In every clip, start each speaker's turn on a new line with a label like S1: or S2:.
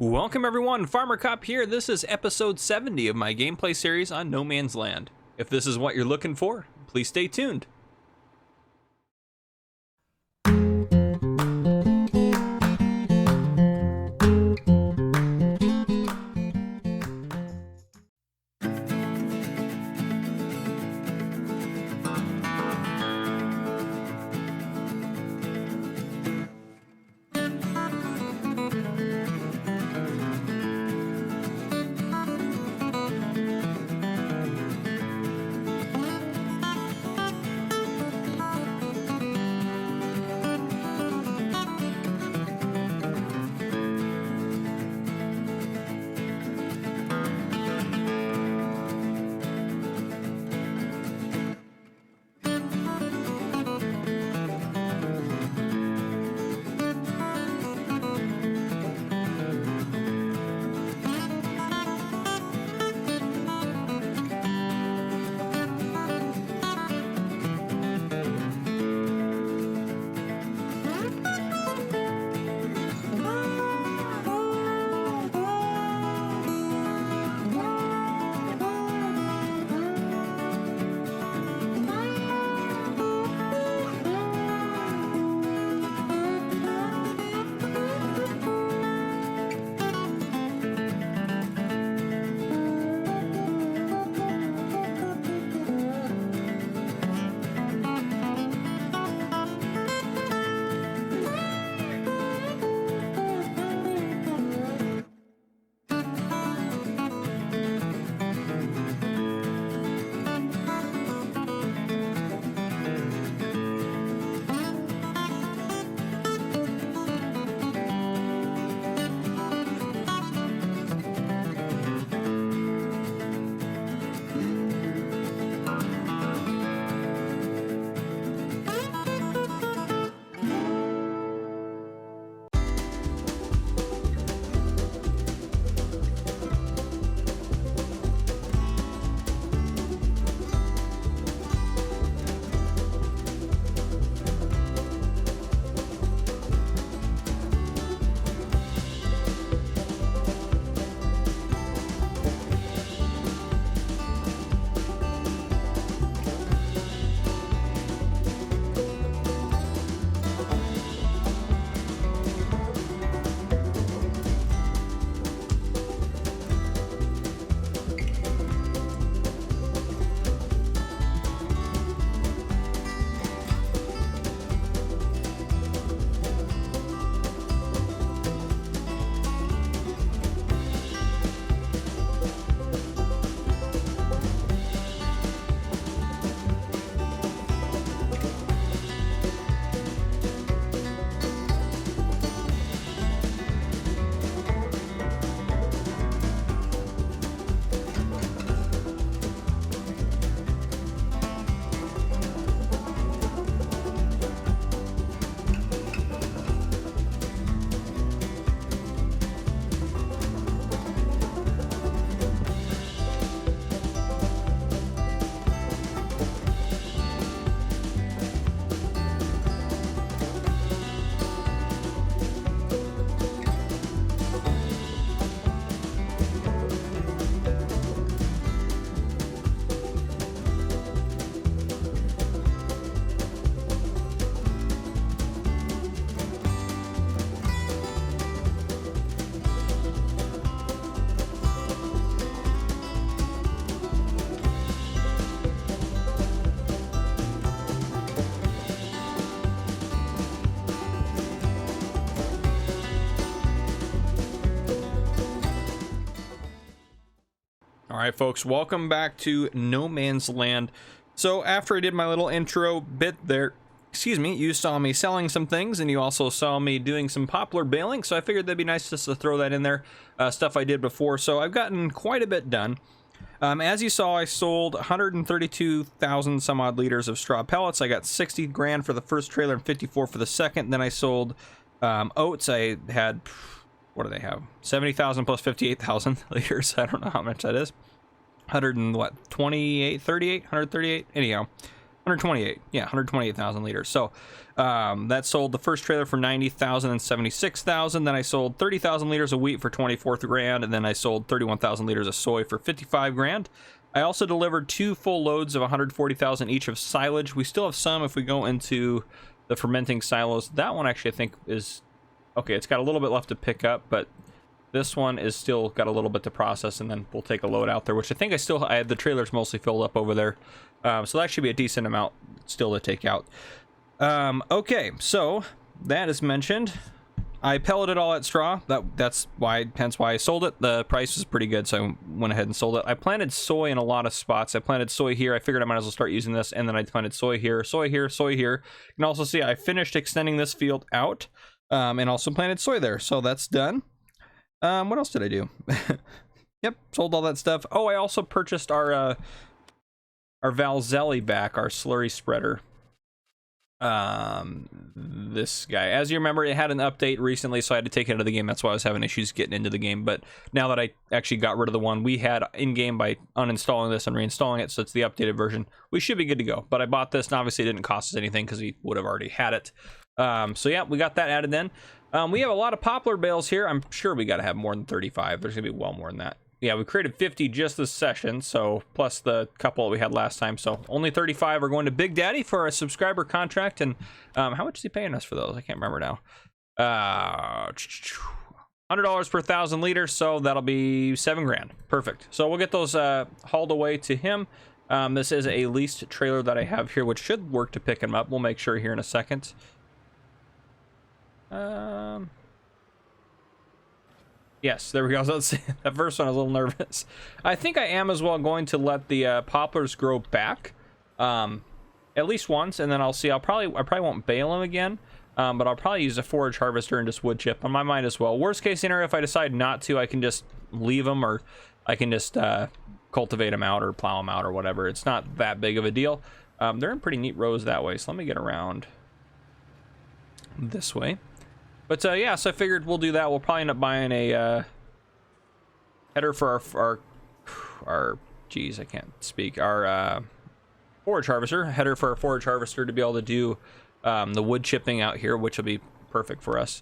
S1: Welcome everyone, Farmer Cop here. This is episode 70 of my gameplay series on No Man's Land. If this is what you're looking for, please stay tuned. Alright folks, welcome back to No Man's Land. So after I did my little intro bit there, you saw me selling some things and you also saw me doing some poplar baling, so I figured that'd be nice just to throw that in there, stuff I did before. So I've gotten quite a bit done. As you saw, I sold 132,000 some odd liters of straw pellets. I got 60 grand for the first trailer and 54 for the second. Then I sold oats. I had, what do they have? 70,000 plus 58,000 liters. I don't know how much that is. 100 and what? 28, 38, 138. Anyhow, 128, yeah, 128,000 liters. So that sold the first trailer for 90,000 and 76,000. Then I sold 30,000 liters of wheat for 24 grand, and then I sold 31,000 liters of soy for 55 grand. I also delivered 2 full loads of 140,000 each of silage. We still have some if we go into the fermenting silos. That one actually I think is okay. It's got a little bit left to pick up, but this one is still got a little bit to process, and then we'll take a load out there, which I think I had the trailers mostly filled up over there. So that should be a decent amount still to take out. Okay, so that is mentioned. I pelleted all that straw. Hence why I sold it. The price was pretty good, so I went ahead and sold it. I planted soy in a lot of spots. I planted soy here. I figured I might as well start using this, and then I planted soy here, soy here, soy here. You can also see I finished extending this field out, and also planted soy there. So that's done. What else did I do? Yep, sold all that stuff. Oh, I also purchased our Valzelli back, our slurry spreader. This guy, as you remember, it had an update recently, so I had to take it out of the game. That's why I was having issues getting into the game. But now that I actually got rid of the one we had in game by uninstalling this and reinstalling it, so it's the updated version, we should be good to go. But I bought this, and obviously it didn't cost us anything because we would have already had it. So yeah, we got that added in. We have a lot of poplar bales here. I'm sure we got to have more than 35. There's gonna be well more than that. Yeah, we created 50 just this session, so plus the couple that we had last time, so only 35 are going to Big Daddy for a subscriber contract. And how much is he paying us for those? I can't remember now. $100 per 1,000 liters, so that'll be 7 grand. Perfect. So we'll get those hauled away to him. This is a leased trailer that I have here, which should work to pick him up. We'll make sure here in a second. Yes, there we go. So let's see. That first one I was a little nervous. I think I am as well going to let the poplars grow back at least once, and then I'll see. I probably won't bale them again, but I'll probably use a forage harvester and just wood chip on my mind as well. Worst case scenario, if I decide not to, I can just leave them, or I can just cultivate them out or plow them out or whatever. It's not that big of a deal. They're in pretty neat rows that way, so let me get around this way. But yeah, so I figured we'll do that. We'll probably end up buying a header for our geez, I can't speak. Our forage harvester, header for our forage harvester to be able to do the wood chipping out here, which will be perfect for us.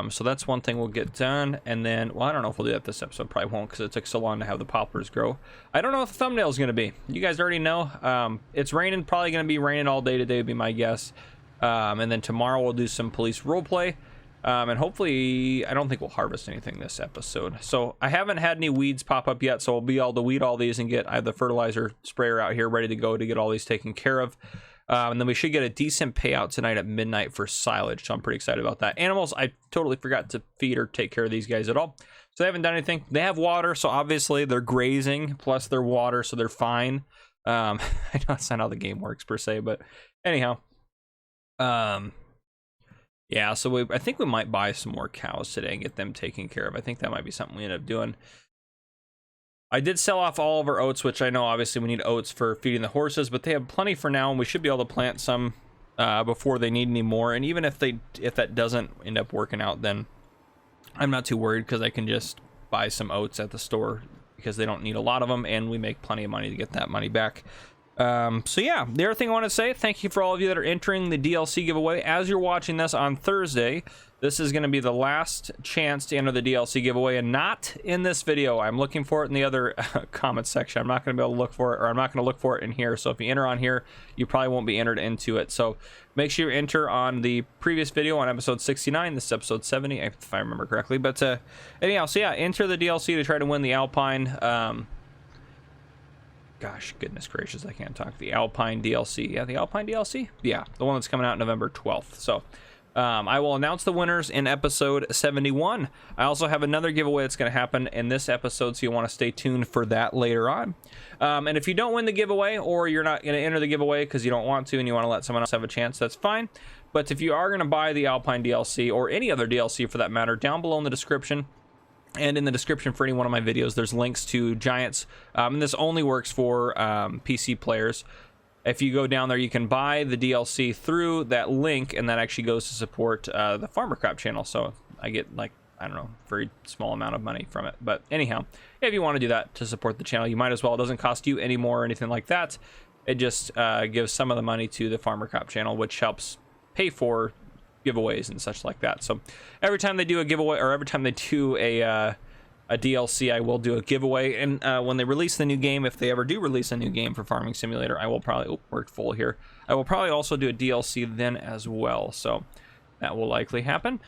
S1: So that's one thing we'll get done. And then, well, I don't know if we'll do that this episode. Probably won't, because it took so long to have the poplars grow. I don't know what the thumbnail is going to be. You guys already know. It's raining. Probably going to be raining all day today would be my guess. And then tomorrow we'll do some police role play. And hopefully, I don't think we'll harvest anything this episode. So I haven't had any weeds pop up yet, so we'll be able to weed all these and get I have the fertilizer sprayer out here ready to go to get all these taken care of. And then we should get a decent payout tonight at midnight for silage, so I'm pretty excited about that. Animals, I totally forgot to feed or take care of these guys at all. So they haven't done anything. They have water, so obviously they're grazing, plus they're water, so they're fine. I know that's not how the game works per se, but anyhow. Yeah, so I think we might buy some more cows today and get them taken care of. I think that might be something we end up doing. I did sell off all of our oats, which I know obviously we need oats for feeding the horses, but they have plenty for now, and we should be able to plant some before they need any more. And even if that doesn't end up working out, then I'm not too worried, because I can just buy some oats at the store because they don't need a lot of them, and we make plenty of money to get that money back. So yeah, the other thing I want to say, thank you for all of you that are entering the DLC giveaway. As you're watching this on Thursday, this is going to be the last chance to enter the DLC giveaway, and not in this video. I'm looking for it in the other comment section. I'm not going to be able to look for it, or I'm not going to look for it in here. So if you enter on here, you probably won't be entered into it. So make sure you enter on the previous video on episode 69. This is episode 70, if I remember correctly. But anyhow, so yeah, enter the DLC to try to win the Alpine. Gosh, goodness gracious, I can't talk. The Alpine DLC. Yeah, the Alpine DLC? Yeah, the one that's coming out November 12th. So I will announce the winners in episode 71. I also have another giveaway that's going to happen in this episode, so you want to stay tuned for that later on. And if you don't win the giveaway, or you're not going to enter the giveaway because you don't want to and you want to let someone else have a chance, that's fine. But if you are going to buy the Alpine DLC, or any other DLC for that matter, down below in the description, and in the description for any one of my videos, there's links to Giants. And this only works for PC players. If you go down there, you can buy the DLC through that link, and that actually goes to support the Farmer Crop channel. So I get, like, I don't know, very small amount of money from it. But anyhow, if you want to do that to support the channel, you might as well. It doesn't cost you any more or anything like that. It just gives some of the money to the Farmer Cop channel, which helps pay for giveaways and such like that. So every time they do a giveaway, or every time they do a DLC, I will do a giveaway. And when they release the new game, if they ever do release a new game for Farming Simulator, I will probably, we're full here. I will probably also do a DLC then as well. So that will likely happen.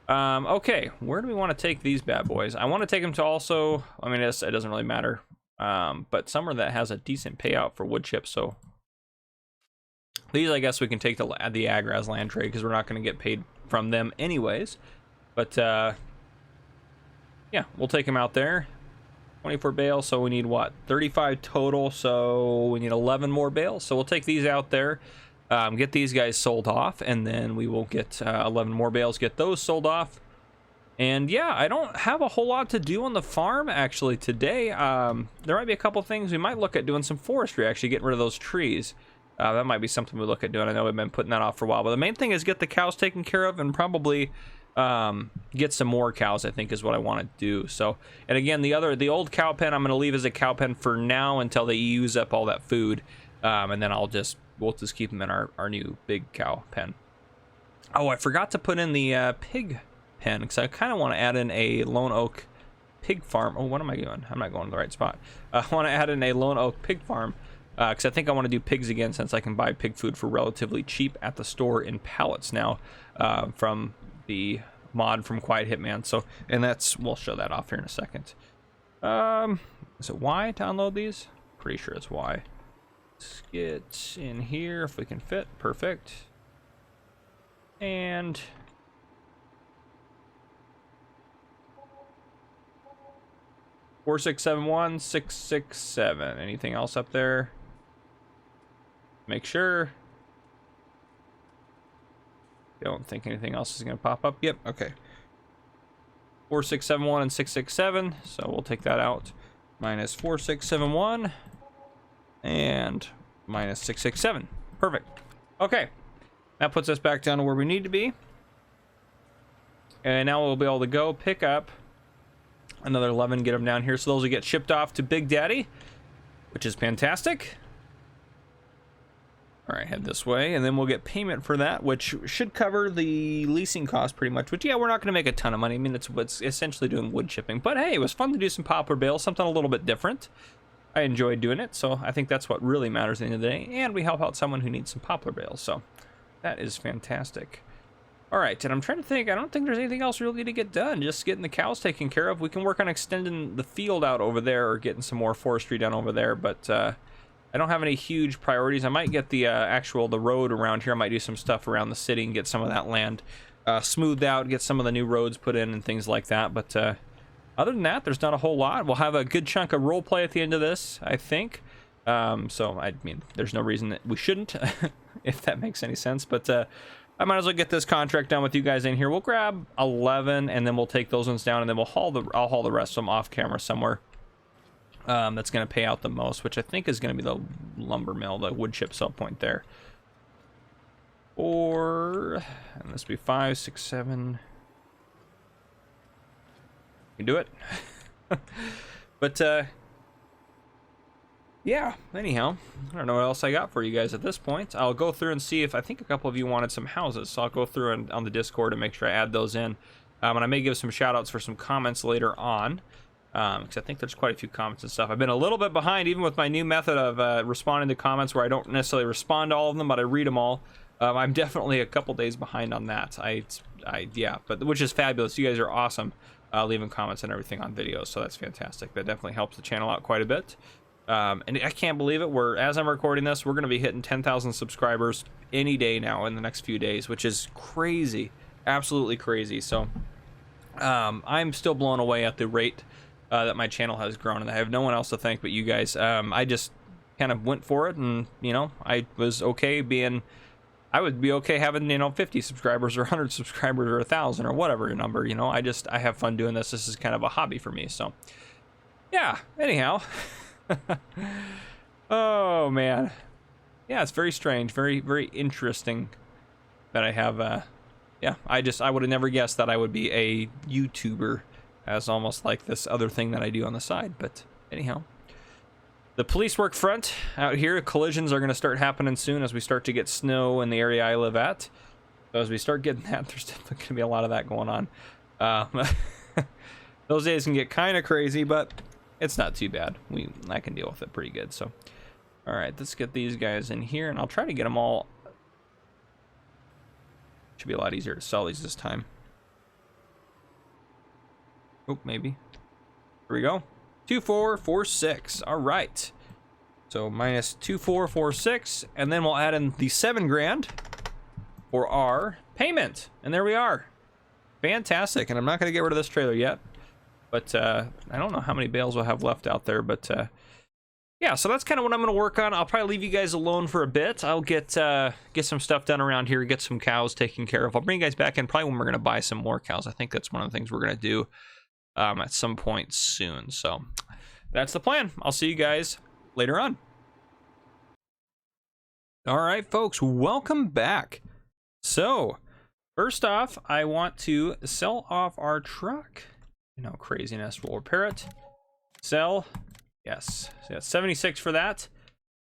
S1: Okay, where do we want to take these bad boys? I want to take them to also, I mean, it doesn't really matter. But somewhere that has a decent payout for wood chips. So these, I guess we can take to the Agraz land trade because we're not going to get paid from them anyways. But yeah, we'll take them out there. 24 bales, so we need what? 35 total, so we need 11 more bales. So we'll take these out there, get these guys sold off, and then we will get 11 more bales, get those sold off. And yeah, I don't have a whole lot to do on the farm actually today. There might be a couple things. We might look at doing some forestry, actually getting rid of those trees. That might be something we look at doing. I know we've been putting that off for a while, but the main thing is get the cows taken care of and probably get some more cows, I think is what I want to do. So, and again, the old cow pen I'm going to leave as a cow pen for now until they use up all that food. And then we'll just keep them in our new big cow pen. Oh, I forgot to put in the pig pen because I kind of want to add in a lone oak pig farm. Oh, what am I doing? I'm not going to the right spot. I want to add in a lone oak pig farm because I think I want to do pigs again, since I can buy pig food for relatively cheap at the store in pallets now from the mod from Quiet Hitman. So, and we'll show that off here in a second. Is it Y to unload these? Pretty sure it's Y. Let's get in here if we can fit. Perfect. And 4671 667. Anything else up there? Make sure. Don't think anything else is going to pop up. Yep. Okay. 4671 and 667. So we'll take that out. Minus 4671 and minus 667. Perfect. Okay. That puts us back down to where we need to be. And now we'll be able to go pick up another 11, get them down here. So those will get shipped off to Big Daddy, which is fantastic. All right, head this way, and then we'll get payment for that, which should cover the leasing cost pretty much. Which, yeah, we're not going to make a ton of money. I mean, it's essentially doing wood chipping. But hey, it was fun to do some poplar bales, something a little bit different. I enjoyed doing it, so I think that's what really matters at the end of the day. And we help out someone who needs some poplar bales, so that is fantastic. All right, and I'm trying to think. I don't think there's anything else really to get done. Just getting the cows taken care of. We can work on extending the field out over there or getting some more forestry done over there, but I don't have any huge priorities. I might get the the road around here. I might do some stuff around the city and get some of that land smoothed out, get some of the new roads put in and things like that. But other than that, there's not a whole lot. We'll have a good chunk of role play at the end of this, I think. So, I mean, there's no reason that we shouldn't, if that makes any sense. But I might as well get this contract done with you guys in here. We'll grab 11, and then we'll take those ones down, and then I'll haul the rest of them off camera somewhere. That's going to pay out the most, which I think is going to be the lumber mill, the wood chip sell point there. Or, and this be 5, 6, 7. You do it. But yeah, anyhow, I don't know what else I got for you guys at this point. I'll go through and see if, I think a couple of you wanted some houses, so I'll go through on the Discord and make sure I add those in. And I may give some shout outs for some comments later on, because I think there's quite a few comments and stuff. I've been a little bit behind, even with my new method of responding to comments, where I don't necessarily respond to all of them, but I read them all. I'm definitely a couple days behind on that. Yeah, but which is fabulous. You guys are awesome, leaving comments and everything on videos, so that's fantastic. That definitely helps the channel out quite a bit. And I can't believe it. As I'm recording this, we're going to be hitting 10,000 subscribers any day now in the next few days, which is crazy, absolutely crazy. So I'm still blown away at the rate that my channel has grown, and I have no one else to thank but you guys. I just kind of went for it, and you know, I was okay being. I would be okay having, you know, 50 subscribers or 100 subscribers or 1,000 or whatever number. You know, I have fun doing this. This is kind of a hobby for me. So yeah. Anyhow. Oh man, yeah, it's very strange, very, very interesting that I have yeah, I would have never guessed that I would be a YouTuber, as almost like this other thing that I do on the side. But anyhow, the police work front out here. Collisions are going to start happening soon as we start to get snow in the area I live at. So as we start getting that, there's definitely going to be a lot of that going on. Those days can get kind of crazy, but it's not too bad. I can deal with it pretty good. So, all right, let's get these guys in here, and I'll try to get them all. Should be a lot easier to sell these this time. Oh, maybe. Here we go. 2446. All right. So minus 2446, and then we'll add in the 7 grand for our payment, and there we are. Fantastic. And I'm not going to get rid of this trailer yet, but I don't know how many bales we'll have left out there, but yeah. So that's kind of what I'm going to work on. I'll probably leave you guys alone for a bit. I'll get some stuff done around here, get some cows taken care of. I'll bring you guys back in probably when we're going to buy some more cows. I think that's one of the things we're going to do at some point soon. So that's the plan. I'll see you guys later on. All right, folks, welcome back. So first off, I want to sell off our truck. No craziness. We'll repair it. Sell. Yes. So that's 76 for that.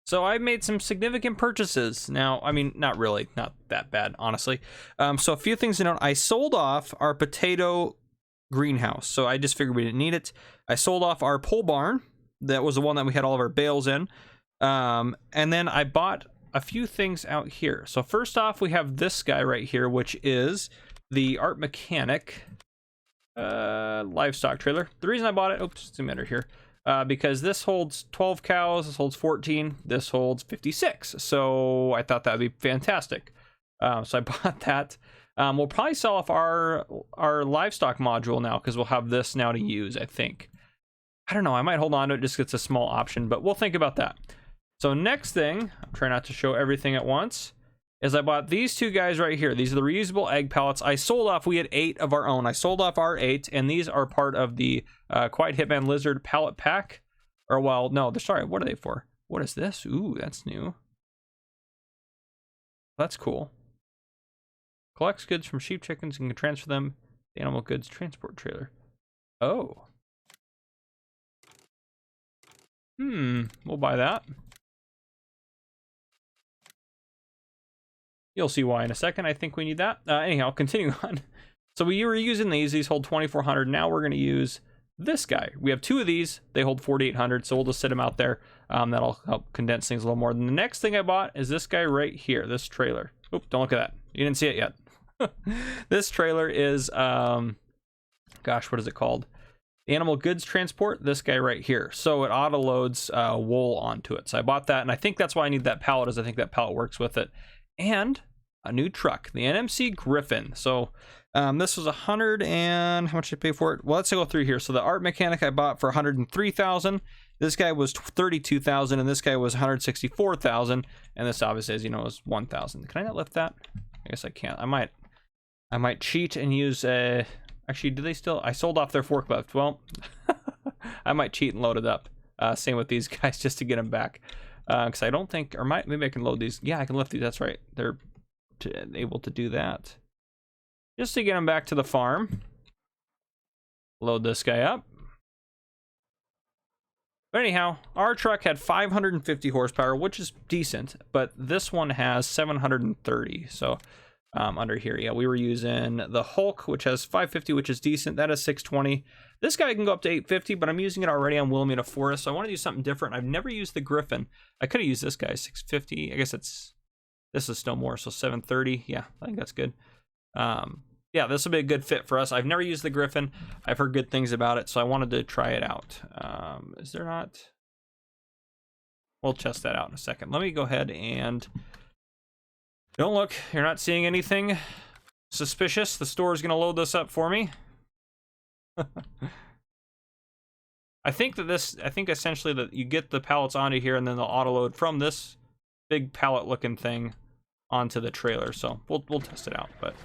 S1: So I've made some significant purchases. Now, I mean, not really, not that bad, honestly. So a few things to note. I sold off our potato greenhouse. So I just figured we didn't need it. I sold off our pole barn. That was the one that we had all of our bales in. And then I bought a few things out here. So first off, we have this guy right here, which is the Art Mechanic livestock trailer. The reason I bought it, oops, it's a minute here, because this holds 12 cows, this holds 14, this holds 56. So I thought that would be fantastic. So I bought that. We'll probably sell off our livestock module now, because we'll have this now to use, I think. I don't know, I might hold on to it just 'cause it's a small option, but we'll think about that. So next thing, I'm trying not to show everything at once, is I bought these two guys right here. These are the reusable egg pallets. I sold off, we had 8 of our own. I sold off our 8, and these are part of the Quiet Hitman Lizard pallet pack. Or, well, no, they're sorry, what are they for? What is this? Ooh, that's new. That's cool. Collects goods from sheep, chickens, and can transfer them to the animal goods transport trailer. Oh. We'll buy that. You'll see why in a second. I think we need that. Anyhow, continue on. So we were using these. These hold 2,400. Now we're going to use this guy. We have 2 of these. They hold 4,800. So we'll just sit them out there. That'll help condense things a little more. Then the next thing I bought is this guy right here. This trailer. Oop, don't look at that. You didn't see it yet. This trailer is, gosh, what is it called? Animal goods transport. This guy right here. So it auto loads wool onto it. So I bought that, and I think that's why I need that pallet, is I think that pallet works with it. And a new truck, the NMC Griffin. So this was 100 and how much did I pay for it? Well, let's go through here. So the Art Mechanic I bought for 103,000. This guy was 32,000, and this guy was 164,000. And this obviously, as you know, is 1,000. Can I not lift that? I guess I can't. I might cheat and use a. Actually, do they still? I sold off their forklift. Well, I might cheat and load it up. Same with these guys, just to get them back. Because I don't think, or maybe I can load these. Yeah, I can lift these. That's right. They're able to do that. Just to get them back to the farm. Load this guy up. But anyhow, our truck had 550 horsepower, which is decent. But this one has 730. So under here, yeah, we were using the Hulk, which has 550, which is decent. That is 620. This guy can go up to 850, but I'm using it already on Wilhelmina Forest, so I want to do something different. I've never used the Griffin. I could have used this guy, 650. I guess this is still more, so 730. Yeah, I think that's good. Yeah, this will be a good fit for us. I've never used the Griffin. I've heard good things about it, so I wanted to try it out. Is there not? We'll test that out in a second. Let me go ahead and... Don't look. You're not seeing anything suspicious. The store is going to load this up for me. I think essentially that you get the pallets onto here, and then they'll auto load from this big pallet looking thing onto the trailer. So we'll test it out. But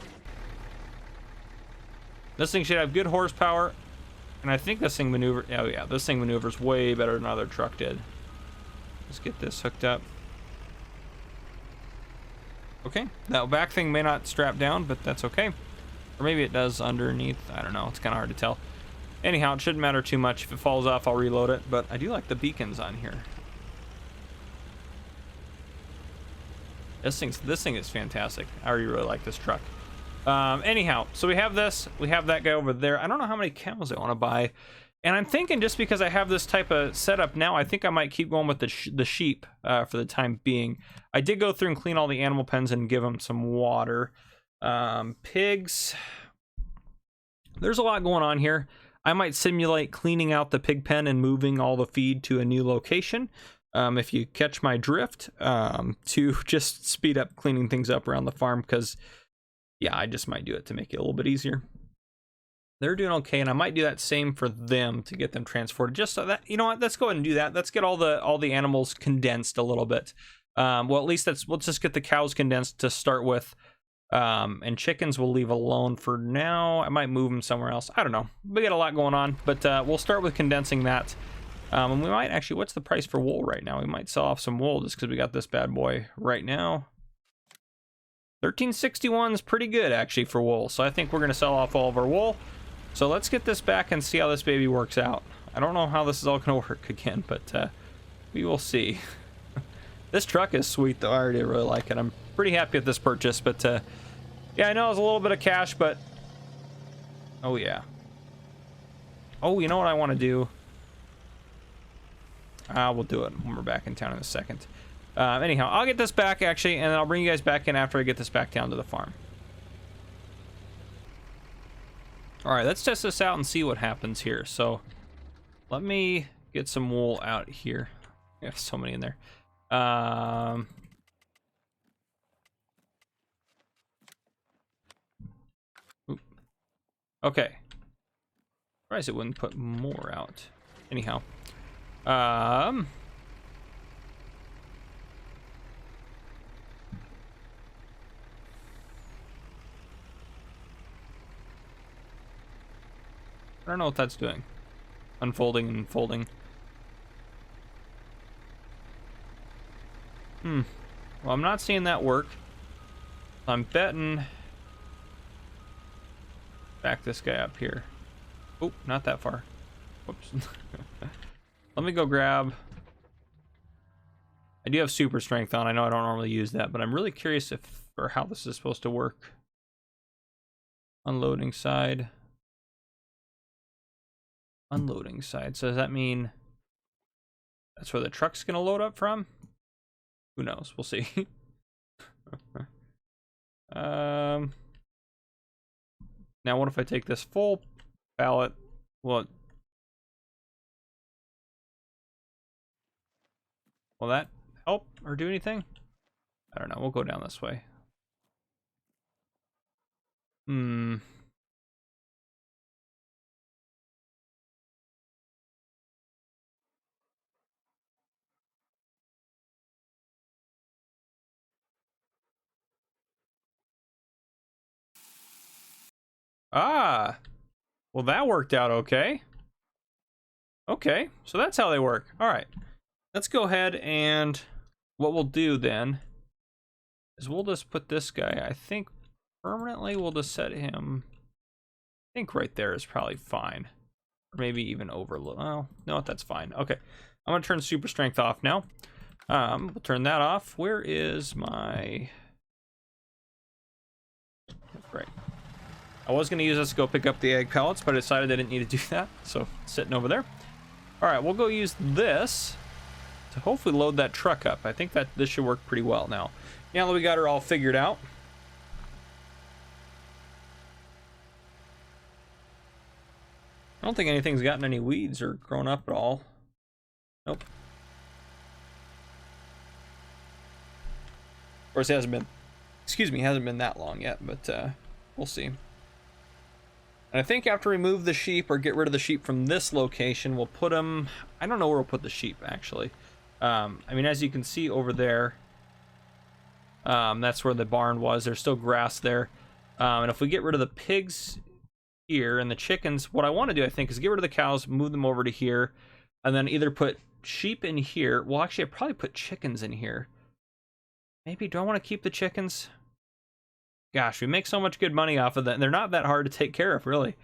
S1: this thing should have good horsepower, and I think this thing this thing maneuvers way better than our other truck did. Let's get this hooked up. Okay, that back thing may not strap down, but that's okay. Or maybe it does underneath. I don't know. It's kind of hard to tell. Anyhow, it shouldn't matter too much. If it falls off, I'll reload it. But I do like the beacons on here. This thing is fantastic. I already really like this truck. Anyhow, so we have this, we have that guy over there. I don't know how many cows I want to buy, and I'm thinking just because I have this type of setup now, I think I might keep going with the sheep for the time being. I did go through and clean all the animal pens and give them some water. Pigs, there's a lot going on here. I might simulate cleaning out the pig pen and moving all the feed to a new location. If you catch my drift, to just speed up cleaning things up around the farm, because yeah, I just might do it to make it a little bit easier. They're doing okay, and I might do that same for them to get them transported. Just so that, you know what, let's go ahead and do that. Let's get all the animals condensed a little bit. Well, at least let's just get the cows condensed to start with. And chickens we'll leave alone for now. I might move them somewhere else. I don't know. We got a lot going on, but we'll start with condensing that. And we might actually, what's the price for wool right now? We might sell off some wool just because we got this bad boy right now. 1361 is pretty good actually for wool, so I think we're going to sell off all of our wool. So let's get this back and see how this baby works out. I don't know how this is all going to work again, but we will see. This truck is sweet though. I already really like it. I'm pretty happy with this purchase, but yeah, I know it's a little bit of cash, but oh yeah. Oh, you know what I want to do? We'll do it when we're back in town in a second. Anyhow, I'll get this back actually, and I'll bring you guys back in after I get this back down to the farm. All right, let's test this out and see what happens here. So let me get some wool out here. I have so many in there. Okay. Surprised it wouldn't put more out. Anyhow. I don't know what that's doing. Unfolding and folding. Well, I'm not seeing that work. I'm betting. Back this guy up here. Oh, not that far. Whoops. Let me go grab. I do have super strength on. I know I don't normally use that, but I'm really curious if or how this is supposed to work. Unloading side. Unloading side. So does that mean that's where the truck's gonna load up from? Who knows? We'll see. Now what if I take this full pallet? Will that help or do anything? I don't know. We'll go down this way. Ah, well that worked out okay. Okay, so that's how they work. All right, let's go ahead and what we'll do then is we'll just put this guy, I think permanently, we'll just set him, I think right there is probably fine. Or maybe even overload. Oh, no, that's fine. Okay, I'm gonna turn super strength off now. We'll turn that off. Where is my... Right. I was going to use this to go pick up the egg pellets, but I decided I didn't need to do that, so sitting over there. All right, we'll go use this to hopefully load that truck up. I think that this should work pretty well now. Now that we got her all figured out. I don't think anything's gotten any weeds or grown up at all. Nope. Of course, it hasn't been, excuse me, hasn't been that long yet, but we'll see. And I think after we move the sheep or get rid of the sheep from this location, we'll put them, I don't know where we'll put the sheep actually. I mean, as you can see over there, that's where the barn was. There's still grass there. And if we get rid of the pigs here and the chickens, what I want to do, I think, is get rid of the cows, move them over to here, and then either put sheep in here. Well, actually, I'd probably put chickens in here. Maybe, do I want to keep the chickens? Gosh, we make so much good money off of that. They're not that hard to take care of, really.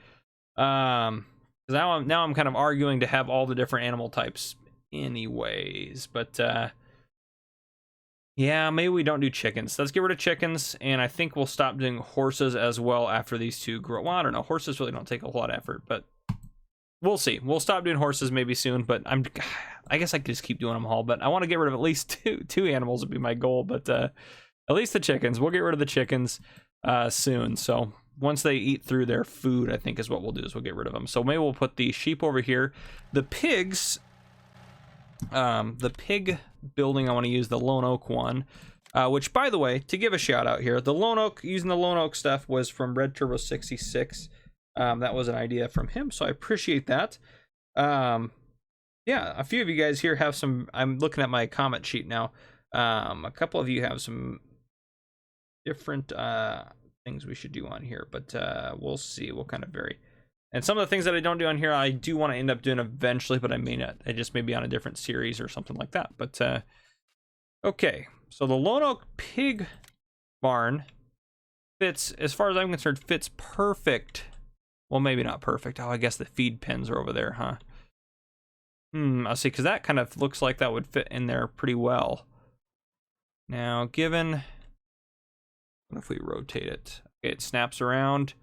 S1: Because now I'm kind of arguing to have all the different animal types anyways. But Yeah, maybe we don't do chickens. Let's get rid of chickens, and I think we'll stop doing horses as well after these two grow. Well, I don't know. Horses really don't take a whole lot of effort, but we'll see. We'll stop doing horses maybe soon, but I guess I could just keep doing them all, but I want to get rid of at least two animals would be my goal, but at least the chickens. We'll get rid of the chickens soon, so once they eat through their food, I think is what we'll do, is we'll get rid of them. So maybe we'll put the sheep over here. The pigs... the pig building, I want to use the lone oak one, which, by the way, to give a shout out here, the lone oak, using the lone oak stuff was from Red Turbo 66. That was an idea from him, so I appreciate that. Yeah, a few of you guys here have some, I'm looking at my comment sheet now, a couple of you have some different things we should do on here, but we'll see. We'll kind of vary. And some of the things that I don't do on here, I do want to end up doing eventually, but I may not. I just may be on a different series or something like that. But, okay. So the Lone Oak Pig Barn fits, as far as I'm concerned, fits perfect. Well, maybe not perfect. Oh, I guess the feed pens are over there, huh? I'll see, because that kind of looks like that would fit in there pretty well. Now, given... What if we rotate it? Okay, it snaps around.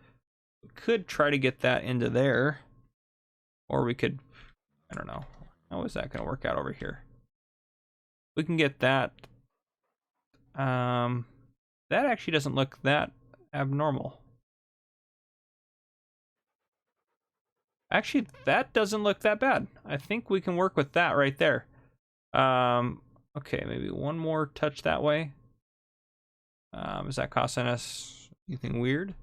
S1: We could try to get that into there, or we could, I don't know, how is that going to work out over here? We can get that. That actually doesn't look that abnormal. Actually, that doesn't look that bad. I think we can work with that right there. Okay, maybe one more touch that way. Is that costing us anything weird?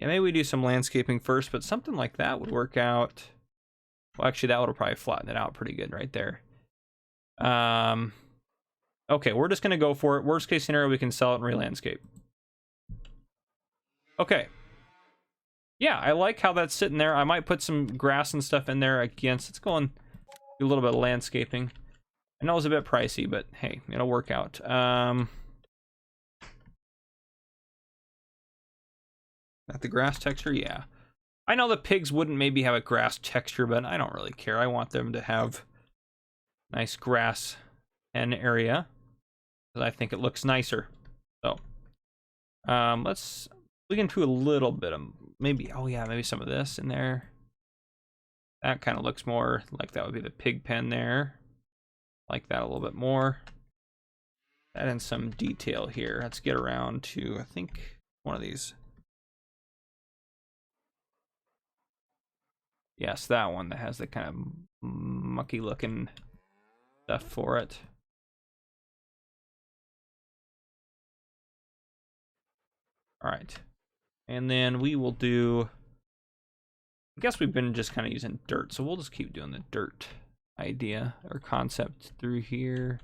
S1: Yeah, maybe we do some landscaping first, but something like that would work out. Well, actually, that would probably flatten it out pretty good right there. Okay, we're just going to go for it. Worst case scenario, we can sell it and re-landscape. Okay. Yeah, I like how that's sitting there. I might put some grass and stuff in there against. Let's go and do a little bit of landscaping. I know it's a bit pricey, but hey, it'll work out. At the grass texture, yeah. I know the pigs wouldn't maybe have a grass texture, but I don't really care. I want them to have nice grass and area, because I think it looks nicer. So, we can do a little bit of maybe. Oh yeah, maybe some of this in there. That kind of looks more like that would be the pig pen there. Like that a little bit more. Add in some detail here. Let's get around to, I think, one of these. Yes, that one that has the kind of mucky looking stuff for it. All right. And then we will do, I guess we've been just kind of using dirt, so we'll just keep doing the dirt idea or concept through here.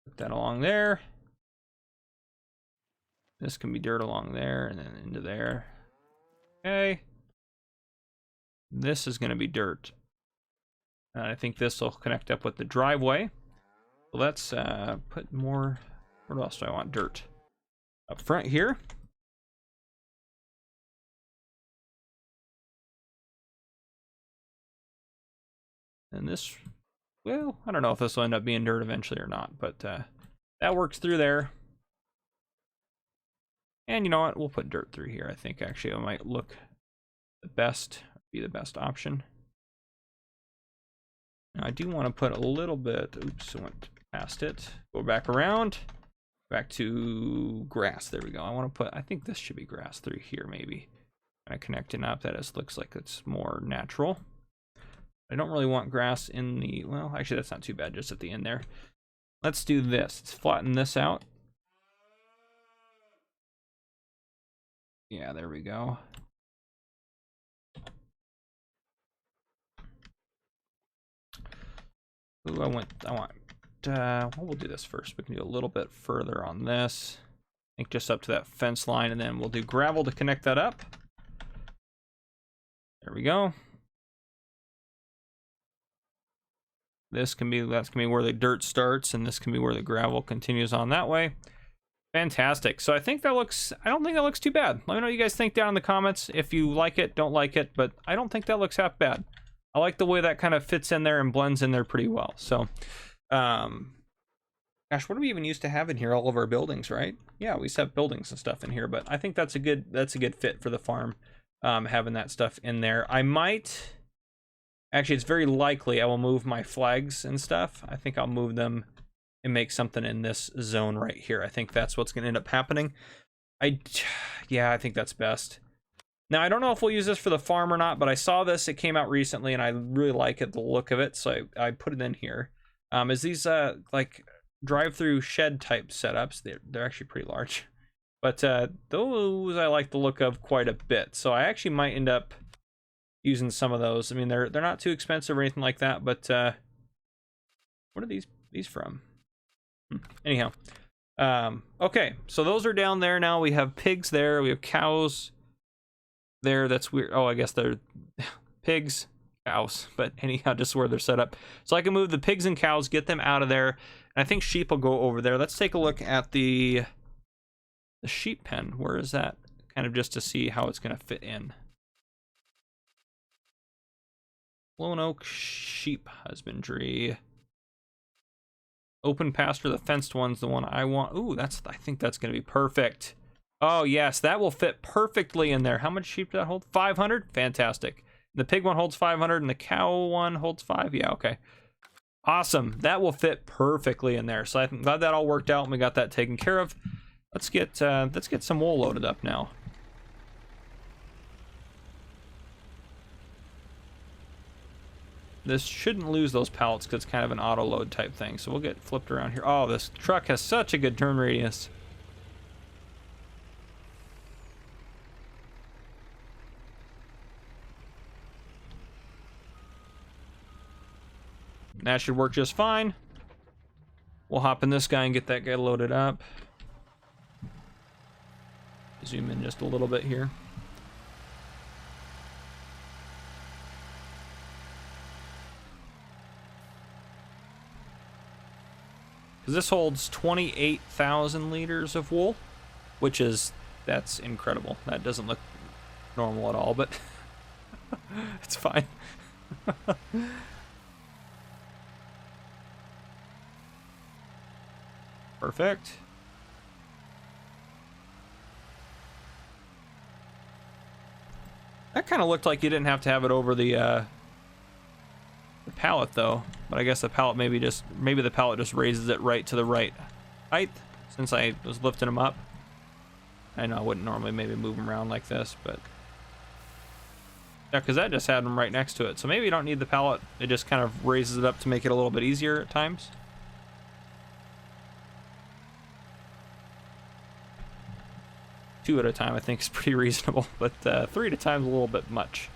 S1: Put that along there. This can be dirt along there and then into there. Okay. This is going to be dirt. And I think this will connect up with the driveway. So let's put more. What else do I want? Dirt. Up front here. And this, well, I don't know if this will end up being dirt eventually or not, but that works through there. And you know what? We'll put dirt through here. I think actually it might look the best, be the best option. Now I do want to put a little bit, oops, I went past it. Go back around, back to grass. There we go. I want to put, I think this should be grass through here maybe. Kind of connecting up, that is, looks like it's more natural. I don't really want grass in the, well, actually that's not too bad, just at the end there. Let's do this. Let's flatten this out. Yeah, there we go. Ooh, well, we'll do this first. We can do a little bit further on this. I think just up to that fence line, and then we'll do gravel to connect that up. There we go. This can be, that's gonna be where the dirt starts, and this can be where the gravel continues on that way. Fantastic. So I think that looks, I don't think that looks too bad. Let me know what you guys think down in the comments. If you like it, don't like it, but I don't think that looks half bad. I like the way that kind of fits in there and blends in there pretty well. So, gosh, what do we even used to have in here? All of our buildings, right? Yeah, we used to have buildings and stuff in here, but I think that's a good fit for the farm, having that stuff in there. I might, actually, it's very likely I will move my flags and stuff. I think I'll move them and make something in this zone right here. I think that's what's going to end up happening. Yeah, I think that's best. Now, I don't know if we'll use this for the farm or not, but I saw this. It came out recently, and I really like it, the look of it, so I put it in here. Is these, like, drive-through shed type setups. They're actually pretty large. But those I like the look of quite a bit. So I actually might end up using some of those. I mean, they're not too expensive or anything like that, but what are these from? Anyhow. Okay, so those are down there now. We have pigs there. We have cows there. That's weird. Oh, I guess they're pigs, cows, but anyhow, just where they're set up. So I can move the pigs and cows, get them out of there, and I think sheep will go over there. Let's take a look at the sheep pen. Where is that? Kind of just to see how it's going to fit in. Lone Oak Sheep Husbandry. Open pasture, the fenced one's the one I want. Ooh, I think that's going to be perfect. Oh, yes, that will fit perfectly in there. How much sheep does that hold? 500? Fantastic. The pig one holds 500 and the cow one holds 5. Yeah, okay. Awesome. That will fit perfectly in there. So I'm glad that all worked out and we got that taken care of. Let's get some wool loaded up now. This shouldn't lose those pallets because it's kind of an auto load type thing. So we'll get flipped around here. Oh, this truck has such a good turn radius. That should work just fine. We'll hop in this guy and get that guy loaded up. Zoom in just a little bit here. Because this holds 28,000 liters of wool, which that's incredible. That doesn't look normal at all, but it's fine. Perfect. That kind of looked like you didn't have to have it over the pallet though, but I guess the pallet maybe the pallet just raises it right to the right height since I was lifting them up. I know I wouldn't normally maybe move them around like this, but yeah, because that just had them right next to it. So maybe you don't need the pallet. It just kind of raises it up to make it a little bit easier at times. Two at a time I think is pretty reasonable, but 3 at a time is a little bit much.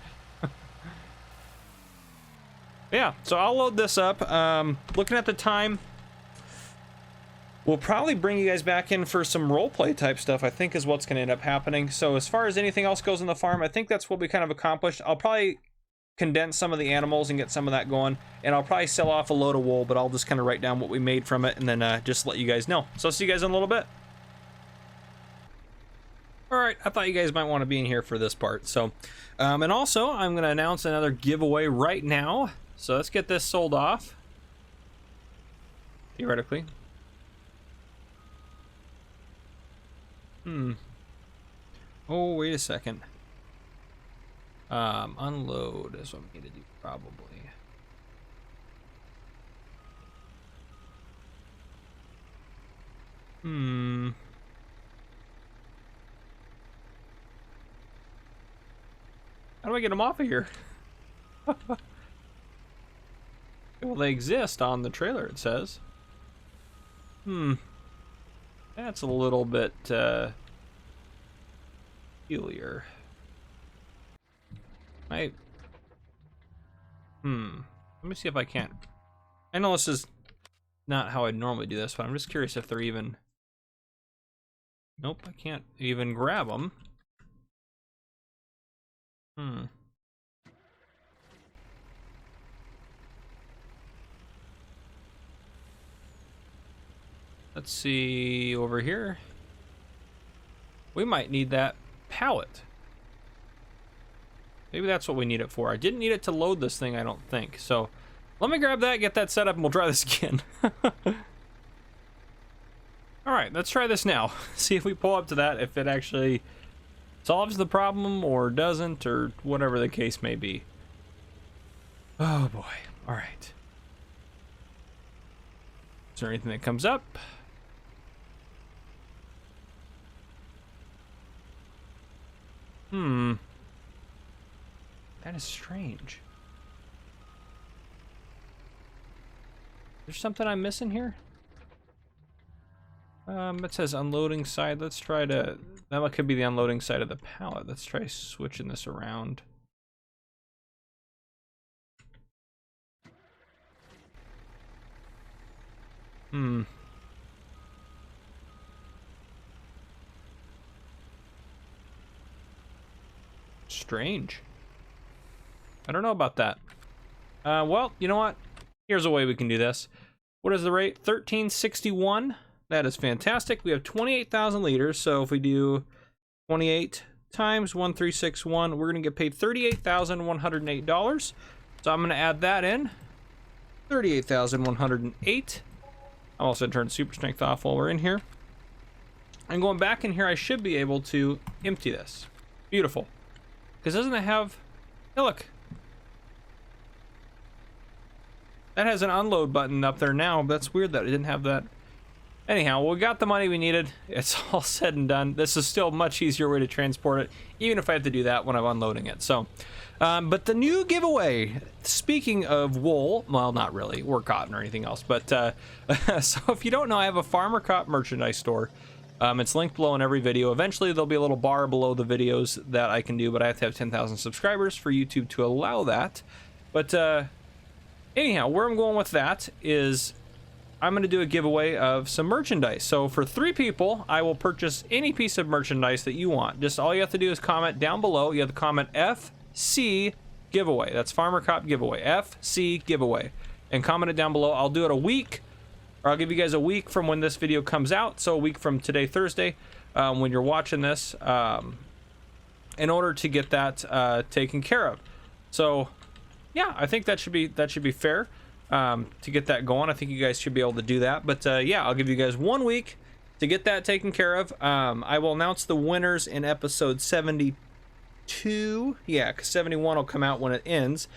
S1: Yeah, so I'll load this up. Looking at the time, we'll probably bring you guys back in for some roleplay type stuff, I think is what's going to end up happening. So as far as anything else goes on the farm, I think that's what we kind of accomplished. I'll probably condense some of the animals and get some of that going, and I'll probably sell off a load of wool, but I'll just kind of write down what we made from it and then just let you guys know. So I'll see you guys in a little bit. Alright, I thought you guys might want to be in here for this part. So, and also, I'm going to announce another giveaway right now. So let's get this sold off. Theoretically. Oh, wait a second. Unload is what we need to do, probably. How do I get them off of here? Well, they exist on the trailer, it says. That's a little bit peculiar. Let me see if I can't. I know this is not how I'd normally do this, but I'm just curious if they're even. Nope, I can't even grab them. Let's see over here. We might need that pallet. Maybe that's what we need it for. I didn't need it to load this thing, I don't think. So let me grab that, get that set up, and we'll try this again. All right, let's try this now. See if we pull up to that, if it actually solves the problem or doesn't, or whatever the case may be. Oh boy. All right. Is there anything that comes up? That is strange. There's something I'm missing here? It says unloading side. Let's try to... That could be the unloading side of the pallet. Let's try switching this around. Strange. I don't know about that. Well, you know what? Here's a way we can do this. What is the rate? 1361. That is fantastic. We have 28,000 liters. So if we do 28 times 1361, we're going to get paid $38,108. So I'm going to add that in. 38,108. I'm also going to turn super strength off while we're in here. And going back in here, I should be able to empty this. Beautiful. Because doesn't it have... Hey, look. That has an unload button up there now. That's weird that it didn't have that. Anyhow, we got the money we needed. It's all said and done. This is still a much easier way to transport it, even if I have to do that when I'm unloading it. So, but the new giveaway, speaking of wool, well, not really, or cotton or anything else, but so if you don't know, I have a Farmer Cop merchandise store. It's linked below in every video. Eventually, there'll be a little bar below the videos that I can do, but I have to have 10,000 subscribers for YouTube to allow that. But anyhow, where I'm going with that is I'm going to do a giveaway of some merchandise. So for 3 people, I will purchase any piece of merchandise that you want. Just all you have to do is comment down below. You have to comment FC giveaway. That's Farmer Cop giveaway. FC giveaway. And comment it down below. I'll do it a week, or I'll give you guys a week from when this video comes out. So a week from today, Thursday, when you're watching this, in order to get that taken care of. So yeah, I think that should be fair. To get that going. I think you guys should be able to do that. But yeah, I'll give you guys 1 week to get that taken care of. I will announce the winners in episode 72. Yeah, because 71 will come out when it ends.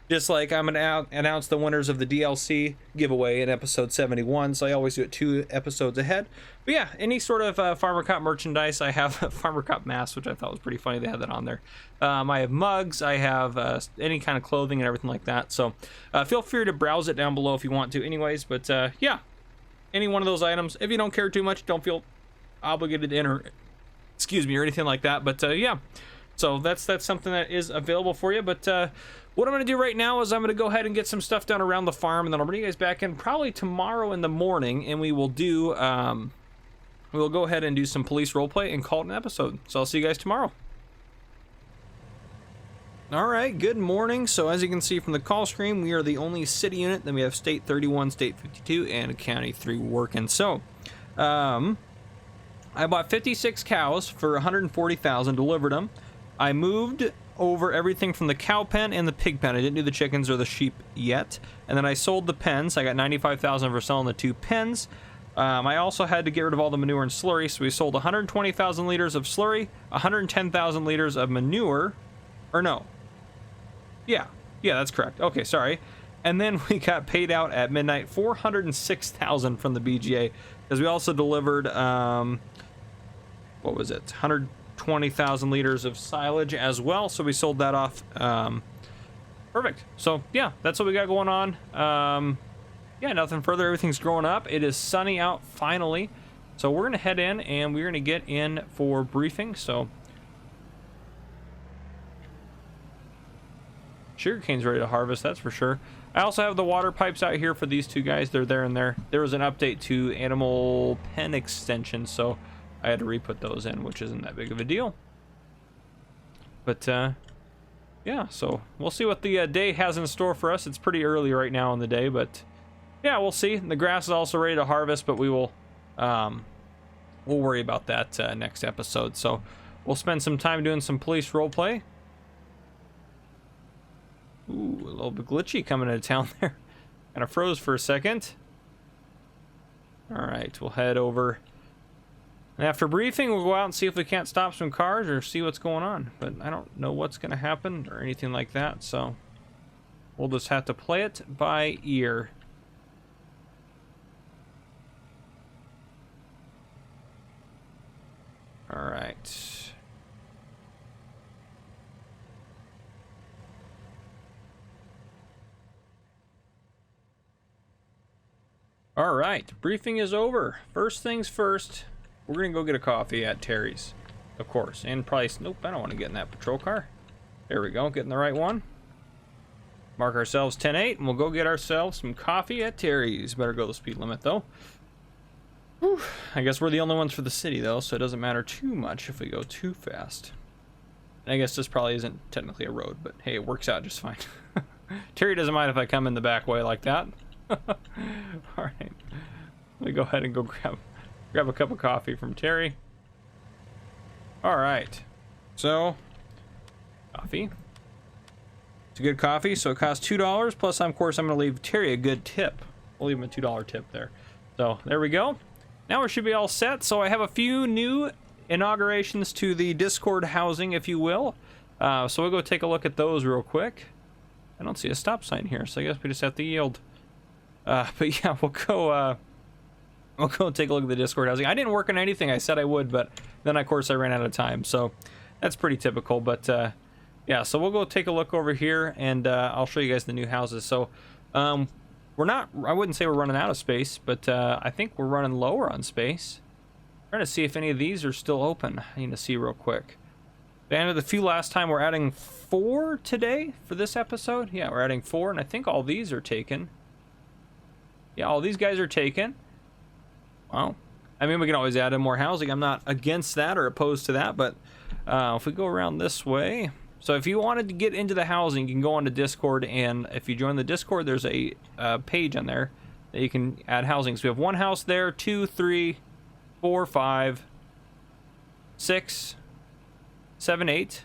S1: Just like I'm going to announce the winners of the DLC giveaway in episode 71. So I always do it 2 episodes ahead. But yeah, any sort of Farmer Cop merchandise. I have a Farmer Cop mask, which I thought was pretty funny. They had that on there. I have mugs. I have any kind of clothing and everything like that. So feel free to browse it down below if you want to anyways. But yeah, any one of those items. If you don't care too much, don't feel obligated to enter, excuse me, or anything like that. But yeah, so that's something that is available for you. But what I'm going to do right now is I'm going to go ahead and get some stuff done around the farm, and then I'll bring you guys back in probably tomorrow in the morning, and we will do, we'll go ahead and do some police roleplay and call it an episode. So I'll see you guys tomorrow. All right, good morning. So as you can see from the call screen, we are the only city unit. Then we have state 31, state 52, and county 3 working. So I bought 56 cows for $140,000, delivered them. I moved over everything from the cow pen and the pig pen. I didn't do the chickens or the sheep yet. And then I sold the pens. I got $95,000 for selling the 2 pens. I also had to get rid of all the manure and slurry, so we sold 120,000 liters of slurry, 110,000 liters of manure, or no. Yeah, that's correct. Okay, sorry. And then we got paid out at midnight $406,000 from the BGA, because we also delivered, what was it, 120,000 liters of silage as well, so we sold that off. Perfect. So yeah, that's what we got going on. Yeah, nothing further. Everything's growing up. It is sunny out finally, so we're gonna head in and we're gonna get in for briefing. So sugarcane's ready to harvest, that's for sure. I also have the water pipes out here for these 2 guys. They're there and there. There was an update to animal pen extension, so I had to re-put those in, which isn't that big of a deal. But yeah, so we'll see what the day has in store for us. It's pretty early right now in the day, but yeah, we'll see. The grass is also ready to harvest, but we will we'll worry about that next episode. So we'll spend some time doing some police roleplay. Ooh, a little bit glitchy coming into town there. Kind of froze for a second. All right, we'll head over. And after briefing, we'll go out and see if we can't stop some cars or see what's going on. But I don't know what's going to happen or anything like that, so we'll just have to play it by ear. All right. All right, briefing is over. First things first, we're gonna go get a coffee at Terry's, of course. And price, nope, I don't want to get in that patrol car. There we go, getting the right one. Mark ourselves 10-8, and we'll go get ourselves some coffee at Terry's. Better go the speed limit, though. Whew. I guess we're the only ones for the city, though, so it doesn't matter too much if we go too fast. And I guess this probably isn't technically a road, but hey, it works out just fine. Terry doesn't mind if I come in the back way like that. Alright, let me go ahead and go grab a cup of coffee from Terry. Alright, so coffee. It's a good coffee, so it costs $2, plus of course I'm going to leave Terry a good tip. We'll leave him a $2 tip there. So there we go. Now we should be all set. So I have a few new inaugurations to the Discord housing, if you will. So we'll go take a look at those real quick. I don't see a stop sign here, so I guess we just have to yield. But yeah, we'll go take a look at the Discord housing. I didn't work on anything I said I would, but then of course I ran out of time, so that's pretty typical. But yeah, so we'll go take a look over here, and I'll show you guys the new houses. So we're not, I wouldn't say we're running out of space, but I think we're running lower on space. I'm trying to see if any of these are still open. I need to see real quick. We added a few last time. We're adding 4 today for this episode. Yeah, we're adding 4, and I think all these are taken. Yeah, all these guys are taken. Well, I mean, we can always add in more housing. I'm not against that or opposed to that, but if we go around this way. So if you wanted to get into the housing, you can go onto Discord, and if you join the Discord, there's a page on there that you can add housing. So we have 1 house there, 2, 3, 4, 5, 6, 7, 8.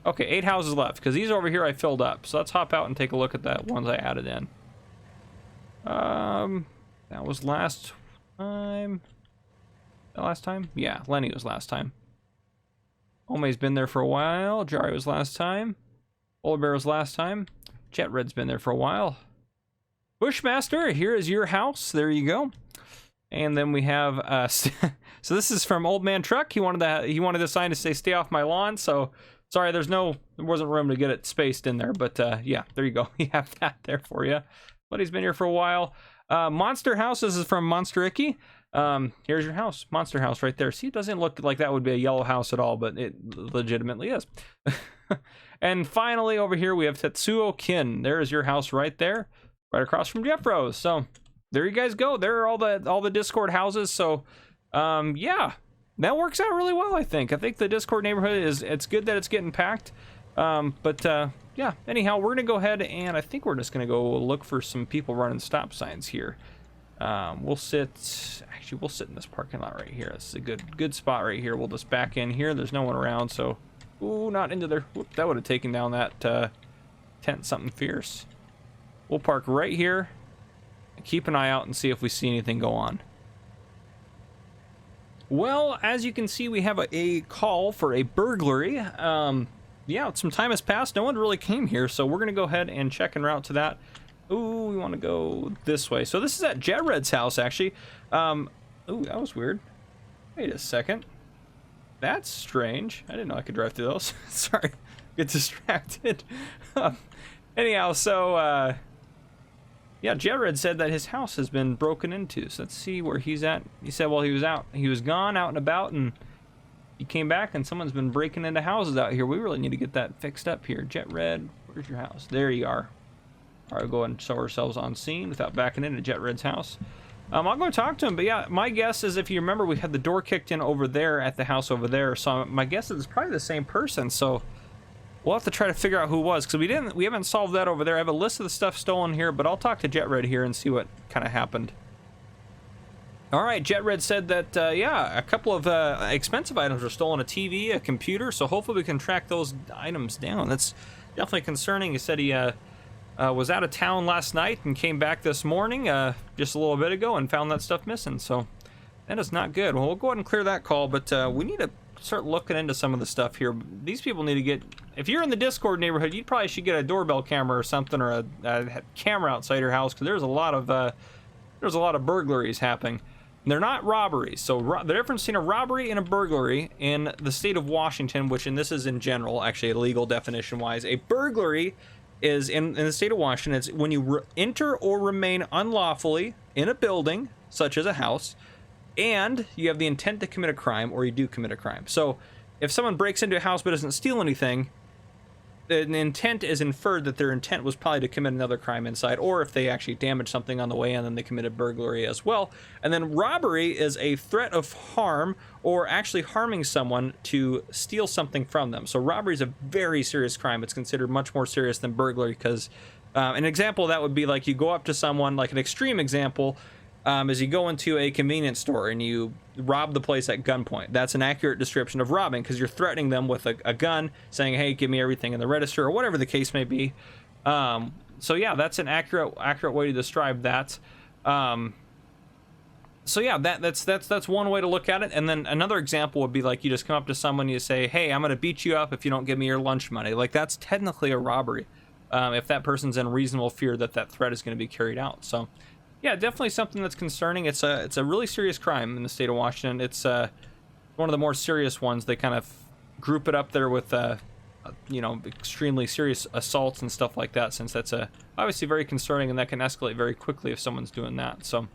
S1: Okay, 8 houses left, because these over here I filled up. So let's hop out and take a look at that ones I added in. That was last time. Last time? Yeah, Lenny was last time. Ome's been there for a while. Jari was last time. Polar Bear was last time. Jet Red's been there for a while. Bushmaster, here is your house. There you go. And then we have so this is from Old Man Truck. He wanted the sign to say "Stay off my lawn." So sorry, there wasn't room to get it spaced in there. But yeah, there you go. You have that there for you. But he's been here for a while. Monster House. This is from Monster Icky. Here's your house, Monster House right there. See, it doesn't look like that would be a yellow house at all, but it legitimately is. And finally over here we have Tetsuo Kin. There is your house right there, right across from Jeffro's. So there you guys go. There are all the Discord houses. So yeah, that works out really well. I think the Discord neighborhood it's good that it's getting packed. Yeah, anyhow, we're gonna go ahead, and I think we're just gonna go look for some people running stop signs here. We'll sit in this parking lot right here. This is a good spot right here. We'll just back in here. There's no one around, so ooh, not into there. Whoop, that would have taken down that tent something fierce. We'll park right here and keep an eye out and see if we see anything go on. Well, as you can see, we have a call for a burglary. Yeah, some time has passed. No one really came here, so we're gonna go ahead and check en route to that. Ooh, we want to go this way. So this is at Jet Red's house, actually. Ooh, that was weird. Wait a second. That's strange. I didn't know I could drive through those. Sorry, get distracted. Anyhow, so yeah, Jet Red said that his house has been broken into. So let's see where he's at. He said, well, he was gone out and about, and he came back, and someone's been breaking into houses out here. We really need to get that fixed up here. Jet Red, where's your house? There you are. All right, we'll go and show ourselves on scene without backing into Jet Red's house. I'm going to talk to him, but yeah, my guess is, if you remember, we had the door kicked in over there at the house over there. So my guess is it's probably the same person. So we'll have to try to figure out who it was, because we haven't solved that over there. I have a list of the stuff stolen here, but I'll talk to Jet Red here and see what kind of happened. All right, Jet Red said that, yeah, a couple of expensive items were stolen, a TV, a computer, so hopefully we can track those items down. That's definitely concerning. He said he was out of town last night and came back this morning just a little bit ago and found that stuff missing, so that is not good. Well, we'll go ahead and clear that call, but we need to start looking into some of the stuff here. These people need to get, if you're in the Discord neighborhood, you probably should get a doorbell camera or something, or a camera outside your house, because there's a lot of burglaries happening. They're not robberies. So the difference between a robbery and a burglary in the state of Washington, which, and this is in general, actually a legal definition wise, a burglary is in the state of Washington, it's when you enter or remain unlawfully in a building, such as a house, and you have the intent to commit a crime, or you do commit a crime. So if someone breaks into a house but doesn't steal anything, the intent is inferred that their intent was probably to commit another crime inside, or if they actually damaged something on the way in, then they committed burglary as well. And then robbery is a threat of harm, or actually harming someone to steal something from them. So robbery is a very serious crime. It's considered much more serious than burglary, because an example of that would be like you go up to someone, like an extreme example, is you go into a convenience store and you rob the place at gunpoint. That's an accurate description of robbing, because you're threatening them with a gun, saying, hey, give me everything in the register, or whatever the case may be. So yeah, that's an accurate way to describe that. So yeah, that's one way to look at it. And then another example would be like you just come up to someone and you say, hey, I'm gonna beat you up if you don't give me your lunch money. Like, that's technically a robbery, if that person's in reasonable fear that that threat is going to be carried out. So yeah, definitely something that's concerning. It's a really serious crime in the state of Washington. It's one of the more serious ones. They kind of group it up there with you know, extremely serious assaults and stuff like that, since that's obviously very concerning, and that can escalate very quickly if someone's doing that. So,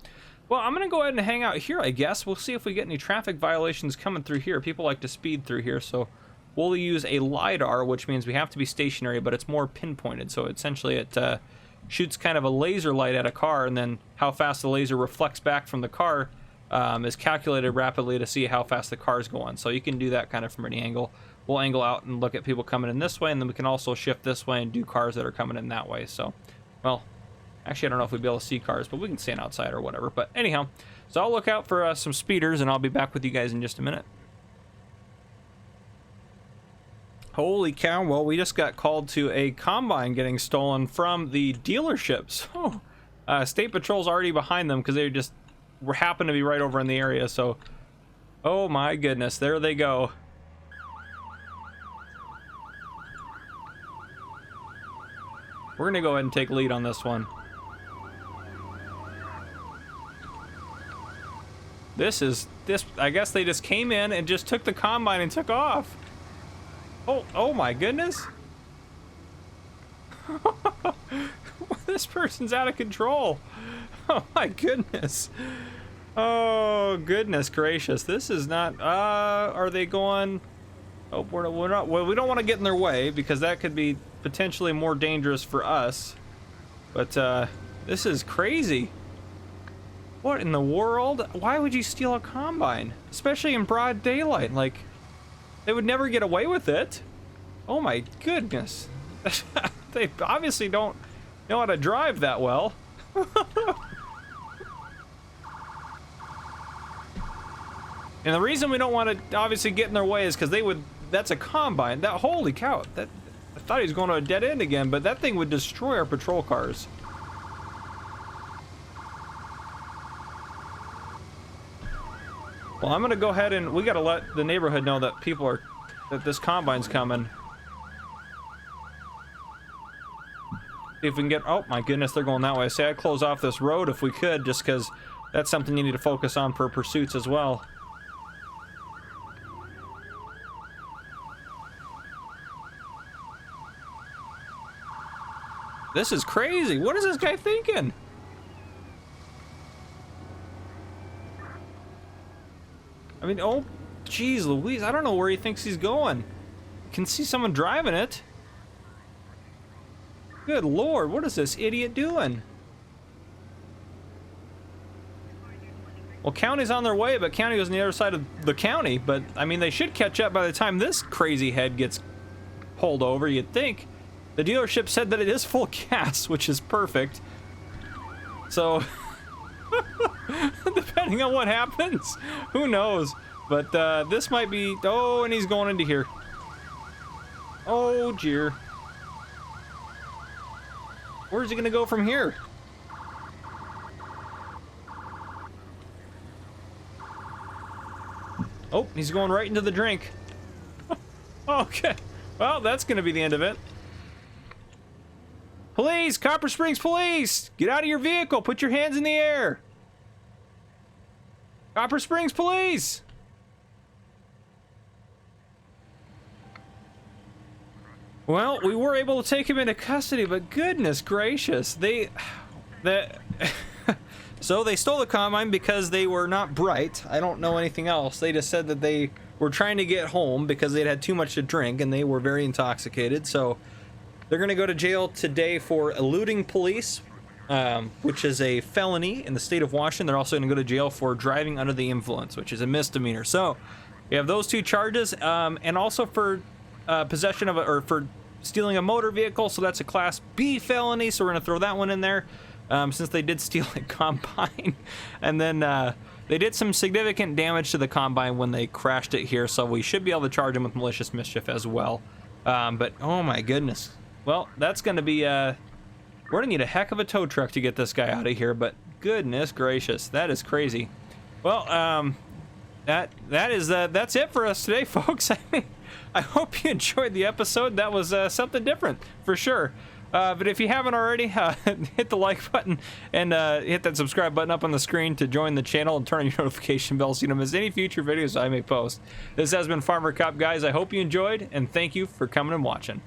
S1: well, I'm gonna go ahead and hang out here, I guess. We'll see if we get any traffic violations coming through here. People like to speed through here, so we'll use a LiDAR, which means we have to be stationary, but it's more pinpointed. So essentially it shoots kind of a laser light at a car, and then how fast the laser reflects back from the car is calculated rapidly to see how fast the car's going. So you can do that kind of from any angle. We'll angle out and look at people coming in this way, and then we can also shift this way and do cars that are coming in that way. So, well, actually I don't know if we'd be able to see cars, but we can stand outside or whatever. But anyhow, so I'll look out for some speeders, and I'll be back with you guys in just a minute. Holy cow, well, we just got called to a combine getting stolen from the dealerships. Oh, State Patrol's already behind them because they just happen to be right over in the area. So, oh my goodness, there they go. We're gonna go ahead and take lead on this one. I guess they just came in and just took the combine and took off. Oh my goodness. This person's out of control. Oh my goodness. Oh goodness gracious. This is not, are they going? Oh, we're not, well, we don't want to get in their way because that could be potentially more dangerous for us. But, this is crazy. What in the world? Why would you steal a combine? Especially in broad daylight, like, they would never get away with it. Oh my goodness. They obviously don't know how to drive that well. And the reason we don't want to obviously get in their way is because they would, that's a combine. That, holy cow, that, I thought he was going to a dead end again, but that thing would destroy our patrol cars. Well, I'm gonna go ahead and we gotta let the neighborhood know that people are, that this combine's coming. See if we can get, oh my goodness, they're going that way. Say I'd close off this road if we could, just because that's something you need to focus on for pursuits as well. This is crazy. What is this guy thinking? I mean, oh, geez Louise, I don't know where he thinks he's going. Can see someone driving it. Good Lord, what is this idiot doing? Well, county's on their way, but county was on the other side of the county. But, I mean, they should catch up by the time this crazy head gets pulled over, you'd think. The dealership said that it is full gas, which is perfect. So, Depending on what happens, who knows? But this might be. Oh, and he's going into here. Oh dear. Where's he gonna go from here? Oh, he's going right into the drink. Okay. Well, that's gonna be the end of it. Police! Copper Springs Police! Get out of your vehicle! Put your hands in the air! Copper Springs Police! Well, we were able to take him into custody, but goodness gracious, so they stole the combine because they were not bright. I don't know anything else. They just said that they were trying to get home because they'd had too much to drink and they were very intoxicated. So they're going to go to jail today for eluding police, which is a felony in the state of Washington. They're also going to go to jail for driving under the influence, which is a misdemeanor. So we have those two charges, and also for possession of or for stealing a motor vehicle. So that's a Class B felony. So we're going to throw that one in there, since they did steal a combine. And then they did some significant damage to the combine when they crashed it here. So we should be able to charge them with malicious mischief as well. But oh my goodness. Well, that's going to be, we're going to need a heck of a tow truck to get this guy out of here, but goodness gracious, that is crazy. Well, that's it for us today, folks. I mean, I hope you enjoyed the episode. That was something different, for sure. But if you haven't already, hit the like button and hit that subscribe button up on the screen to join the channel and turn on your notification bell so you don't miss any future videos I may post. This has been Farmer Cop, guys. I hope you enjoyed, and thank you for coming and watching.